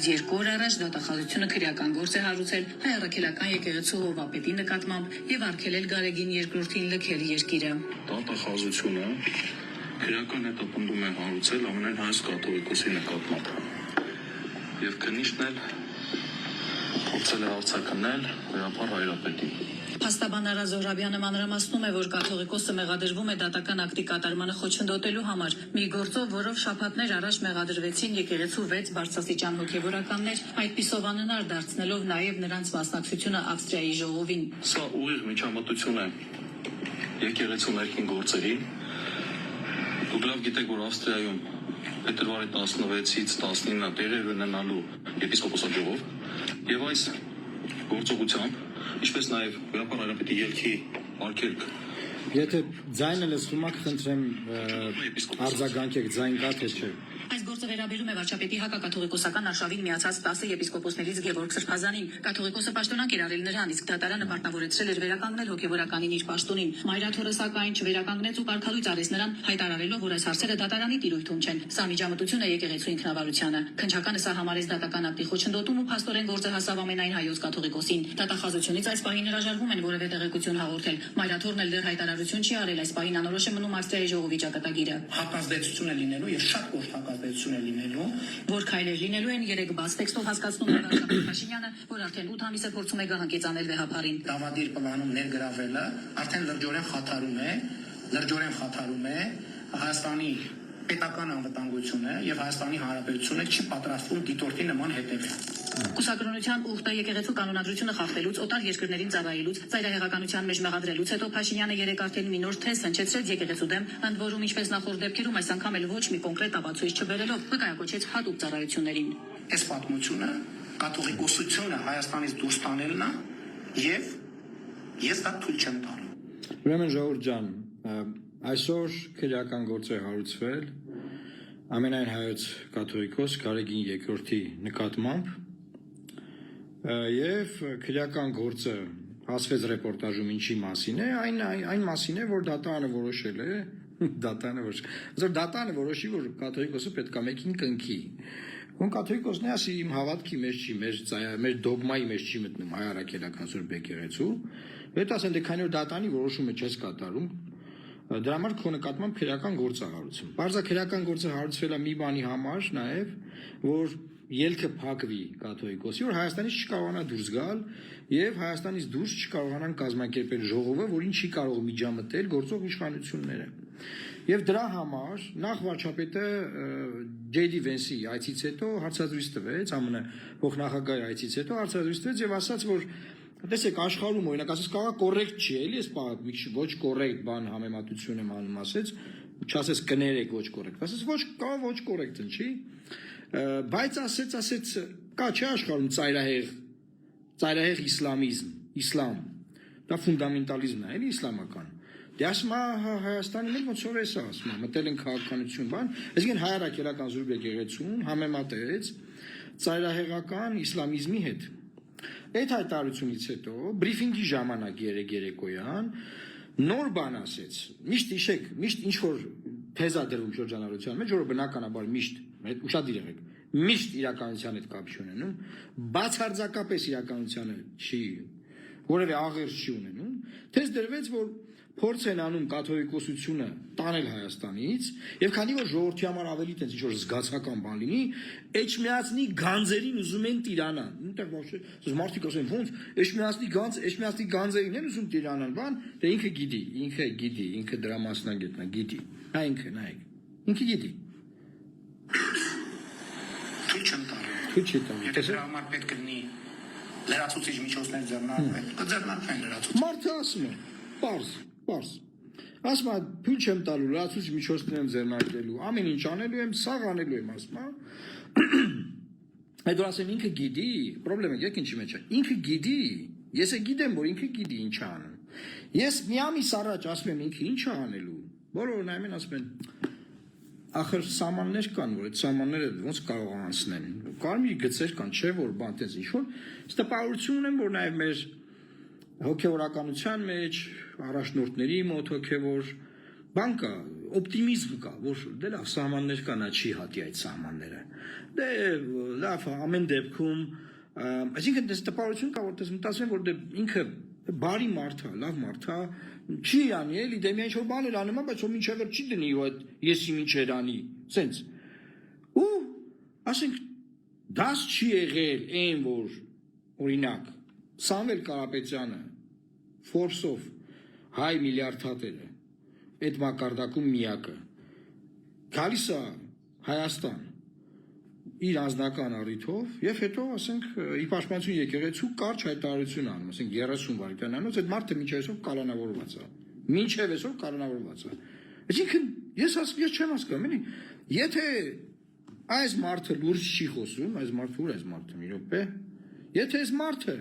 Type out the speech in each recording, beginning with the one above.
2 օր առաջ դատախազությունը քրեական գործ է հարուցել հայ առաքելական եկեղեցու հովվապետի նկատմամբ եւ արգելել Գարեգին II-ին լքել երկիրը։ Դատախազությունը քրեական հետապնդում է հարուցել ամենայն հայոց կաթողիկոսի նկատմամբ եւ քննիչն էլ փորձել է արձագաննել վերապար հայրապետին։ Փաստաբան Արա Զոհրաբյանը մանրամասնում է, որ կաթողիկոսը մեղադրվում է դատական ակտի կատարմանը խոչընդոտելու համար։ Մի գործով, որով շաբաթներ առաջ մեղադրվեցին եկեղեցու 6 բարձրաստիճան հոգևորականներ, այդպիսով անհնար դարձնելով նաև նրանց մասնակցությունը Ավստրիայի ժողովին։ Սա ուղիղ միջամտություն է եկեղեցու ներքին գործերի։ Դուք լավ գիտեք, որ Ավստրիայում փետրվարի 16-ից 19-ը տեղի ունենալու եպիսկոպոսաժողով եւ այս գործողությամբ ինչպես նաև վերապար հայրապետի ելքի արգելք։ Եթե ձայնը լսվում եք, խնդրեմ արձագանքեք, ձայն կա թե չէ։ Այս գործը վերաբերում է վարչապետի հակակաթողիկոսական արշավին միացած 10 եպիսկոպոսներից Գևորգ Սրբազանին։ Կաթողիկոսը պաշտոնանկ էր արել նրան, իսկ դատարանը պարտավորեցրել էր վերականգնել հոգևորականին իր պաշտոնին։ Մայրաթորը սակայն չվերականգնեց ու կարգալույց արեց նրան, հայտարարելով, որ այս հարցերը դատարանի տիրույթում չեն։ Սա միջամտություն է եկեղեցու ինքնավարությանը։ Քննչականը սա համարեց դատական ակտի խոչընդոտում ու փաստորեն գործը հասավ ամենայն հայոց կաթողիկոսին։ Դատախազությունից այս պահին հրաժարվում են որևէ տեղեկություն հաղորդել։ Մայրաթորն էլ դեռ հայտարարություն չի արել, այս պահին անորոշ է մնում Ավստրիայի ժողովի ճակատագիրը։ Հակազդեցություն է լինելու եւ շատ կոշտ հակազդեցություն է լինելու, որ քայլեր լինելու են 3 բաց տեքստով հասկացնում է վարչապետ Փաշինյանը, որ արդեն 8 ամիս է փորձում է գահանկեցանել վեհապարին։ Դավադիր պլանում ներգրավելը արդեն լրջորեն խաթարում է Հայաստանի պետական անվտանգությունը եւ Հայաստանի Հանրապետությունը չի պատրաստվում դիտորդի նման հետևել։ Կուսակրոնության ուխտը եկեղեցու կանոնադրությունը խախտելուց, օտար երկրներին ծառայելուց, ծայրահեղականության մեջ մեղադրելուց հետո Փաշինյանը 3 արդեն մի նոր թեզ հնչեցրեց եկեղեցու դեմ, ընդ որում ինչպես նախորդ դեպքերում այս անգամ էլ ոչ մի կոնկրետ ապացույց չբերելով վկայակոչեց հատուկ ծառայություններին։ Այս պատմությունը կաթողիկոսությունը Հայաստանից դուրս տանելն է եւ ես դա թույլ չեմ տալու։ Ուրեմն ժողովուրդ ջան, այսօր քրեական գործ է հարուցվել ամենայն հայոց կաթողիկոս Գարեգին II-ի նկատմամբ եւ քրեական գործը հասվեց ռեպորտաժում ինչի մասին է, այն մասին է, որ դատարանը որոշել է, դատարանը որոշի, որ կաթողիկոսը պետք է մեկին կնքի։ Ոնց կաթողիկոսն է ասի իմ հավատքի մեջ չի, մեր դոգմայի մեջ չի մտնում հայ առաքելական Սուրբ եկեղեցու, հետո ասեն դե քանի որ դատարանի որոշումը չես կատարում, դրա համար քո նկատմամբ քրեական գործ է հարուցում։ Բարձր քրեական գործը հարուցվել է մի բանի համար նաև, որ ելքը փակվի կաթողիկոսի, որ Հայաստանից չկարողանա դուրս գալ եւ Հայաստանից դուրս չկարողանան կազմակերպել ժողովը, որին չի կարող միջամտել գործող իշխանությունները։ Եվ դրա համար նախ վարչապետը J.D. Vance-ի այցից հետո հարցազրույց տվեց, ԱՄՆ փոխնախագահի այցից հետո հարցազրույց տվեց եւ ասաց, որ տեսեք աշխարհում օրինակ ասես կարող է կոռեկտ չի, էլի էս ոչ կոռեկտ բան համեմատություն եմ անում ասեց, չասես կներեք ոչ կոռեկտ, ասես ոչ կարող ոչ կոռեկտ ընչի, բայց ասեց կա չէ աշխարհում ծայրահեղ իսլամ, դա ֆունդամենտալիզմն է, էլի իսլամական։ Դե ասում է Հայաստանի մեջ ոնց որ էս ասում է, մտել են քաղաքականություն բան, այսինքն հայ առաքելական Սուրբ եկեղեցուն համեմատեց ծայրահեղական իսլամիզմի հետ։ Այդ հայտարարությունից հետո բրիֆինգի ժամանակ երեկոյան նոր բան ասեց։ Միշտ իշեք, միշտ ինչ որ թեզա դրում շրջանառության մեջ, որը բնականաբար միշտ ուշադիր եղեք, միշտ իրականության հետ կապ չունենում, բացարձակապես իրականությանը չի, որևէ աղերս չի ունենում, թեզ դրվեց, որ փորձ են անում կաթողիկոսությունը տանել Հայաստանից, եւ քանի որ ժողովրդի համար ավելի տենց ինչ որ զգացական բան լինի, Էջմիածնի գանձերին ուզում են տիրանան։ Այնտեղ ոչ մարդիկ ասեն ոնց Էջմիածնի գանձերին են ուզում տիրանան, բան, դե ինքը գիտի, ինքը դրա մասնագետն է, գիտի։ Նա ինքը, նայեք։ Ինքը գիտի։ Թույլ չեմ տալու։ Եթե դրա համար պետք է լինի լրացուցիչ միջոցներ ձեռնարկվել, կձեռնարկվեն լրացուցիչ։ Մարդը ասում է, պարզ։ Ասում է, թույլ չեմ տալու, լրացուցիչ միջոցներ եմ ձեռնարկելու, ամեն ինչ անելու եմ, սաղ անելու եմ, ասում է։ Այդ որ ասեմ ինքը գիտի, պրոբլեմը եք ինչի մեջ է։ Ինքը գիտի, ես է գիտեմ, որ ինքը գիտի ինչ է անում։ Ես մի ամիս առաջ ասում եմ ինքը ինչ է անելու։ Բոլորը նայում են ասում են ախր սահմաններ կան, որ այդ սահմանները ոնց կարող անցնեն։ Կարմիր գծեր կան, չէ՞ որ բան տես ինչ որ։ Տպավորություն ունեմ, որ նաև մեր հոգևորականության մեջ առաջնորդների մոտ հոգևոր բան կա, օպտիմիզմ կա, որ դե լավ սահմաններ կա, նա չի հատի այդ սահմանները։ Դե լավ, ամեն դեպքում, այսինքն դες տպավորություն կա, որ դες մտածում եմ, որ դե ինքը բարի մարդ է, լավ մարդ է, չի անի էլի, դե միայն ինչ-որ բաներ անում է, բայց որ մինչև չի դնի ու այդ եսի մինչեր անի, սենց։ Ու ասենք դաս չի եղել այն, որ օրինակ Սամվել Կարապետյանը Forbes-ով հայ միլիարդատերը այդ մակարդակում միակը գալիս է Հայաստան իր անձնական առիթով եւ հետո ասենք ի պաշտպանություն եկեղեցու կարճ հայտարարություն անում, ասենք 30 վայրկյանանոց այդ մարդը մինչև այսօր կալանավորված է։ Մինչև այսօր կալանավորված է։ Այսինքն ես չեմ հասկանում, էլի, եթե այս մարդը լուրջ չի խոսում, այս մարդը ուր է այս մարդը մի րոպե, եթե այս մարդը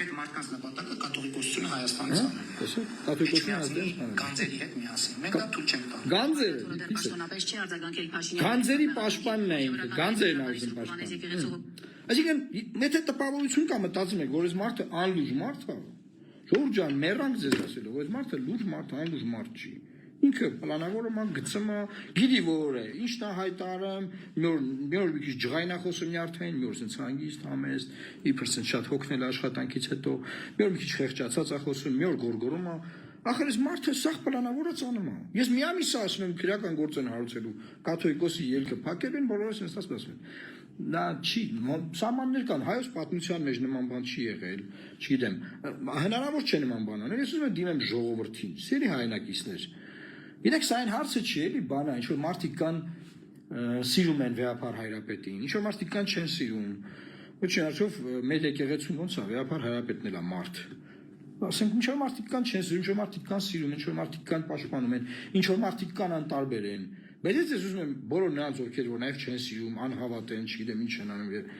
Այդ մարդկանց նպատակը կաթողիկոսությունը Հայաստանից ആണ്։ Տեսեք, կաթողիկոսությունը Հայաստանից Գանձերի հետ միասին։ Մենք դա թույլ չենք տա։ Գանձերը, Պաշտոնապես չի արձագանքել Փաշինյանը։ Գանձերի պաշտպանն է ինքը, գանձերն արժեն պաշտպան։ Այսինքն, եթե տպավորություն կա մտածում եք, որ այս մարդը անլուրջ մարդ է, Ժողովուրդ ջան, մեռանք ձեզ ասելով, այս մարդը լուրջ մարդ, անլուրջ մարդ չի։ Ինքը պլանավորում է, գծում է, գիտի որ է, ինչն է հայտարարում, մի օր մի քիչ ջղայնախոսում նյարդային, մի օր sense հանգիստ, համեստ, իբր sense շատ հոգնել աշխատանքից հետո, մի օր մի քիչ խեղճացած է խոսում, մի օր գորգորում է։ Ախր այս մարդը սաղ պլանավորած անում է։ Ես մի ամիս ասում եմ քրական գործ են հարուցելու, կաթողիկոսի ելքը փակել են, բոլորը sense ասում են։ Նա չի, սահմաններ կան, հայոց պատմության մեջ նման բան չի եղել, չգիտեմ, հնարավոր չէ նման բան անել, ես ուզում եմ դիմեմ ժողովրդին, սիրելի հայրենակիցներ։ Գիտեք, սա այն հարցը չի էլի բանը, ինչ որ մարդիկ կան սիրում են Վեհափար Հայրապետին, ինչ որ մարդիկ կան չեն սիրում։ Ոչ չնայած մեր եկեղեցում ոնց է Վեհափար Հայրապետն էլ է մարդ։ Ասենք ինչ որ մարդիկ կան չեն սիրում, ինչ որ մարդիկ կան սիրում, ինչ որ մարդիկ կան պաշտպանում են, ինչ որ մարդիկ կան անտարբեր են։ Բայց ես ուզում եմ բոլոր նրանց ովքեր որ նաև չեն սիրում, անհավատ են, չգիտեմ ինչ են անում,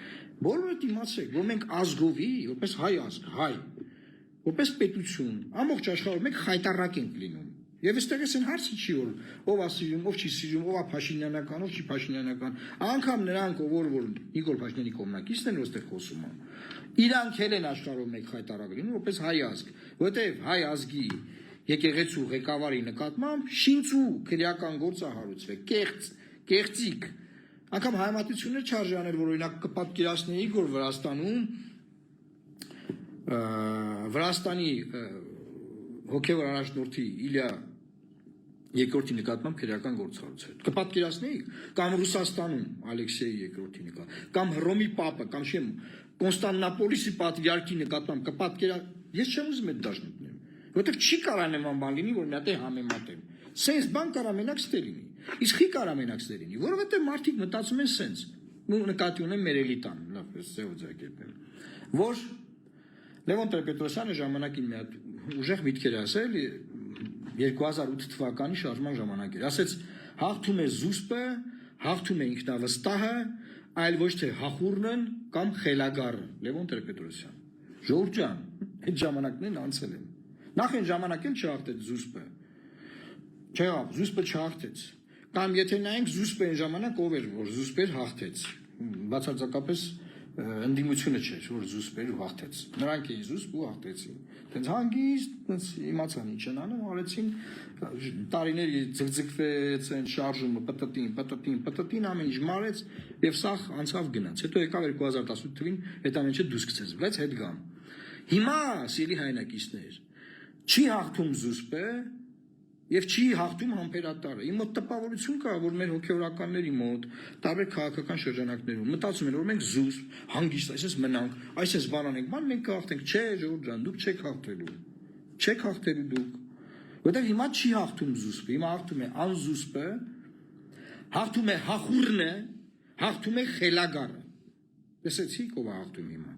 բոլորը իմացեք, որ մենք ազգովի, որպես հայ ազգ, հայ, որպես պետություն, ամբողջ աշխարհում մենք խայտարակ ենք լինում։ Եվ այստեղ էս այն հարցը չի որ ով է սիրում, ով չի սիրում, ով է Փաշինյանական, ով չի Փաշինյանական, անգամ նրանք որ Նիկոլ Փաշինյանի կողմնակիցն են ոստեղ խոսում են։ Իրանք էլ են աշխարհում մեկ խայտարակ լինում, որպես հայ ազգ, որտեղ հայ ազգի եկեղեցու ղեկավարի նկատմամբ շինծու քրեական գործ է հարուցվել, կեղծիկ։ Անգամ հայմատություններ չարժաններ, որ օրինակ կպատկերացնեի, որ Վրաստանի հոգևոր առաջնորդի Իլիա երկրորդի նկատմամբ քրեական գործ հարուցել։ Կպատկերացնեիք, կամ Ռուսաստանում Ալեքսեյ երկրորդի նկատմամբ, կամ Հռոմի Պապը, կամ չեմ Կոնստանդնապոլիսի պատրիարքի նկատմամբ կպատկերացնեի։ Ես չեմ ուզում այդ դաշնությունեմ, որովհետև չի կարա նման բան լինի, որ մի հատ համեմատեմ։ Սենց բան կարա մենակ ստե լինի։ Իսկ խի կարա մենակ ստե լինի, որովհետև մարդիկ մտածում են սենց։ Ու նկատի ունեմ մեր էլիտան, լավ, ես ձևակերպեմ։ Որ Լևոն Տեր-Պետրոսյանը ժամանակին մի հատ ուժեղ միտքեր ասել 2008 թվականի շարժման ժամանակ էր։ Ասեց հաղթում է զուսպը, հաղթում է ինքնավստահը, այլ ոչ թե հախուռն կամ խելագարը։ Լևոն Տեր-Պետրոսյան։ Ժողովուրդ ջան, այդ ժամանակներն անցել են։ Նախ այն ժամանակ էլ չհաղթեց զուսպը։ Չեղավ, զուսպը չհաղթեց։ Կամ եթե նայենք զուսպը այն ժամանակ ով էր, որ զուսպեր հաղթեց։ Բացարձակապես ընդդիմությունը չէր, որ զուսպեր ու հաղթեց։ Նրանք էին զուսպ ու հաղթեցին։ Տենց հանգիստ, տենց իմացան ինչ են անում, արեցին տարիներ ձգձգվեցին շարժումը, պտտին ամեն ինչ մարեց եւ սա անցավ գնաց։ Հետո եկավ 2018 թվին, այդ ամեն ինչը դուսկցեց, բայց հետ գամ։ Հիմա սիրելի հայրենակիցներ, չի հաղթում զուսպը եւ չի հաղթում համբերատարը։ Իմ մոտ տպավորություն կա, որ մեր հոգեորականների մոտ տարբեր քաղաքական շրջանակներում մտածում են, որ մենք զուս, հանգիստ, այսպես մնանք, այսպես բան անենք, ման մենք կհաղթենք։ Չէ, ժողովուրդ ջան, դուք չեք հաղթելու։ Չեք հաղթելու դուք։ Որտեղ հիմա չի հաղթում զուսպը, հիմա հաղթում է անզուսպը, հաղթում է հախուռնը, հաղթում է խելագարը։ Տեսեցիք ով է հաղթում հիմա։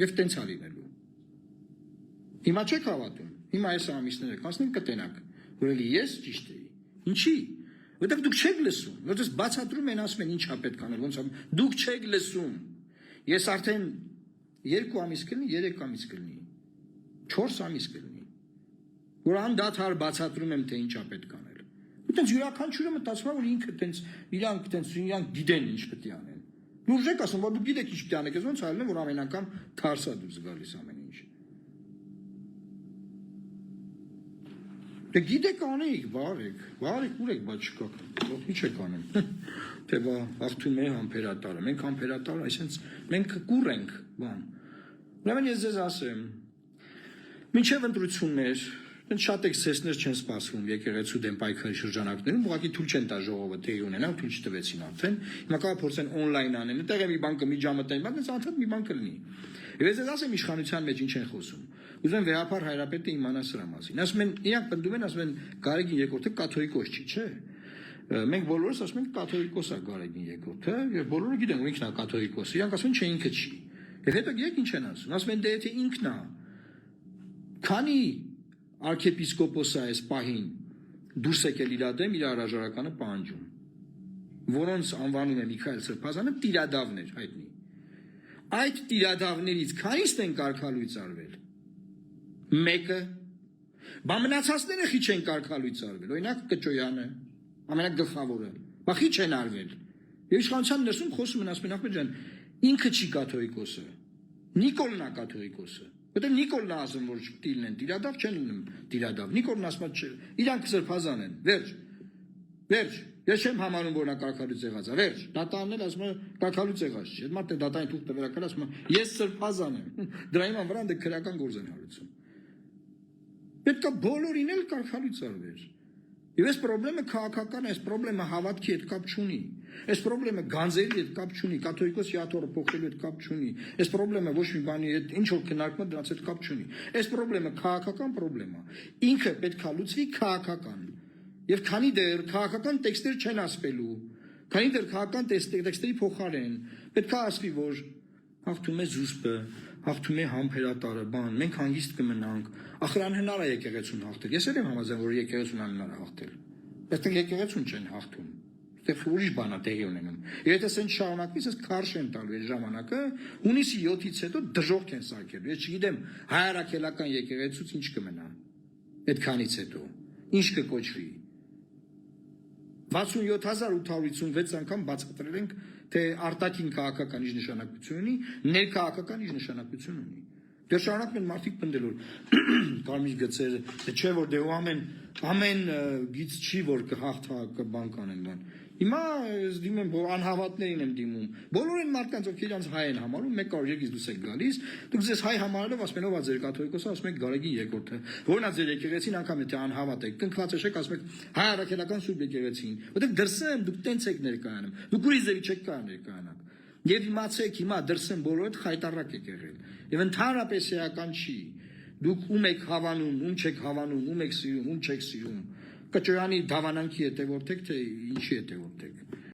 Եվ տենց է լինելու։ Հիմա չեք հավատում։ Հիմա այս ամիսները կանցնենք կտենակ, որ էլի ես ճիշտ էի։ Ինչի՞։ Որտեղ դուք չեք լսում, որտեղ բացատրում են ասում են ինչ է պետք անել, ոնց է։ Դուք չեք լսում։ Ես արդեն 2 ամիս կլինի, 3 ամիս կլինի, 4 ամիս կլինի, որ անդադար բացատրում եմ թե ինչ է պետք անել։ Այդտենց յուրաքանչյուրը մտածում է, որ ինքը տենց իրանք գիտեն ինչ պետք է անեն։ Լուրջ եք ասում, որ դուք գիտեք ինչ պետք է անեք, ոնց արել են, որ ամեն անգամ թարսա դուրս գալիս ամեն ինչ։ Դե գիտեք անեիք, բարեք, ուր եք բա չկա։ Ինչ եք անեմ։ Թե բա հաղթում է համբերատարը, մենք համբերատար, այսինքն մենք կուր ենք, բան։ Ուրեմն ես ձեզ ասեմ, մինչև ընտրություններ, շատ էքսեսներ չեն սպասվում եկեղեցու դեմ պայքարի շրջանակներում, ուղղակի թույլ չեն տա ժողովը տեղի ունենա, թույլ չտվեցին արդեն։ Հիմա կարող փորձեն օնլայն անեն, այդտեղ է մի բան կմիջամտեն, բայց անդադ մի բան կլինի։ Եվ ես ասեմ իշխանության մեջ ինչ են խոսում։ Ուզում եմ վերապար հայրապետը իմանա սրա մասին։ Ասում են, իրանք պնդում են, ասում են Գարեգին երկրորդը կաթոլիկոս չի, չէ։ Մենք բոլորս ասում ենք կաթոլիկոս է Գարեգին երկրորդը, եւ բոլորը գիտեն, որ ինքն է կաթոլիկոս։ Իրանք ասում են, չէ, ինքը չի։ Եվ հետո գիտեք ինչ են ասում։ Ասում են, դե եթե ինքն է, քանի արքեպիսկոպոսը այս պահին դուրս եկել իր դեմ իր հրաժարականը պահանջում, որոնց անվանում է Միքայել Սրբազանը տիրադավներ հայտնի։ Այդ տիրադավներից քանիսն են կարգալույծ արվել։ Մեկը բա մնացածները խի չեն կարգալույծ արվել, օրինակ Կճոյանը, ամենագլխավորը, բա խի չեն արվել։ Եվ իշխանության ներսում խոսում են, ասում են Ախմեդ ջան, ինքը չի կաթողիկոսը, Նիկոլն է կաթողիկոսը։ Որտեղ Նիկոլն է ասում, որ տիլն են տիրադավ, չեն լինում տիրադավ։ Նիկոլն ասում է, իրանք սրբազան են, վերջ։ Ես չեմ համարում, որ նա կարգալույծ եղած է, վերջ։ Դատարանն էլ ասում է կարգալույծ եղած չի։ Այդ մարդը դատարանի թուղթ տվերակալ ասում է, ես սրբազան եմ։ Դրա հիման վրա դե քրեական գործ են հարուցում։ Պետք է բոլորին էլ կարգալույծ արվեր։ Եվ այս խնդրումը քաղաքական է, այս խնդրումը հավատքի հետ կապ չունի։ Այս խնդրումը գանձերի հետ կապ չունի, կաթողիկոս յաթորը փոխելու հետ կապ չունի։ Այս խնդրումը ոչ մի բանի հետ ինչ որ քննարկում դրանց հետ կապ չունի։ Այս խնդրումը քաղաքական խնդրեմ է։ Ինքը պետք է լուծվի քաղաքական։ Եվ քանի դեռ քաղաքական տեքստեր չեն ասվելու, քանի դեռ քաղաքական տեքստերի փոխարեն պետք է ասվի, որ հաղթում է զուսպը, հաղթում է համբերատարը, բան, մենք հանգիստ կմնանք։ Ախր անհնար է եկեղեցուն հաղթել։ Ես էլ եմ համաձայն, որ եկեղեցուն անհնար է հաղթել։ Այստեղ եկեղեցուն չեն հաղթում։ Այստեղ ուրիշ բան է տեղի ունենում։ Եթե ասեն շարունակվի, ես քարշ եմ տալու այս ժամանակը, հունիսի 7-ից հետո դժոխք են սարքելու։ Ես չգիտեմ, հայարակելական եկեղեցուց ինչ կմնա։ Այդքանից հետո ինչ կկոչվի։ 67856 անգամ բացատրել ենք, թե արտաքին քաղաքական ինչ նշանակություն ունի, ներքաղաքական ինչ նշանակություն ունի։ Դեռ շարունակում են մարդիկ պնդել, որ կարմիր գծերը, չէ որ դե ամեն գիծ չի, որ կհաղթա բան կանեն բան։ Հիմա դիմում եմ, որ անհավատներին եմ դիմում։ Բոլոր այն մարդկանց, ովքեր իրանց հայ են համարում, մեկ կարող եկից դուս եք գալիս, դուք ձեզ հայ համարելով ասում եք, ով է ձեր կաթողիկոսը, ասում եք Գարեգին երկրորդը։ Որն է ձեր եկեղեցին, անգամ եթե անհավատ եք, կնքված եք, ասում եք հայ առաքելական սուրբ եկեղեցին։ Որտեղ դրսեմ դուք տենց եք ներկայանում։ Դուք ուրիշ ձևի չեք ներկայանալ։ Եվ իմացեք հիմա դրսեմ բոլորդ խայտարակ եք եղել։ Եվ ընդհանրապես էական չի։ Դուք ում եք հավանում, ում չեք հավանում, ում եք սիրում, ում չեք սիրում։ Կճոյանի դավանանքի հետևորդ եք, թե ինչի հետևորդ եք։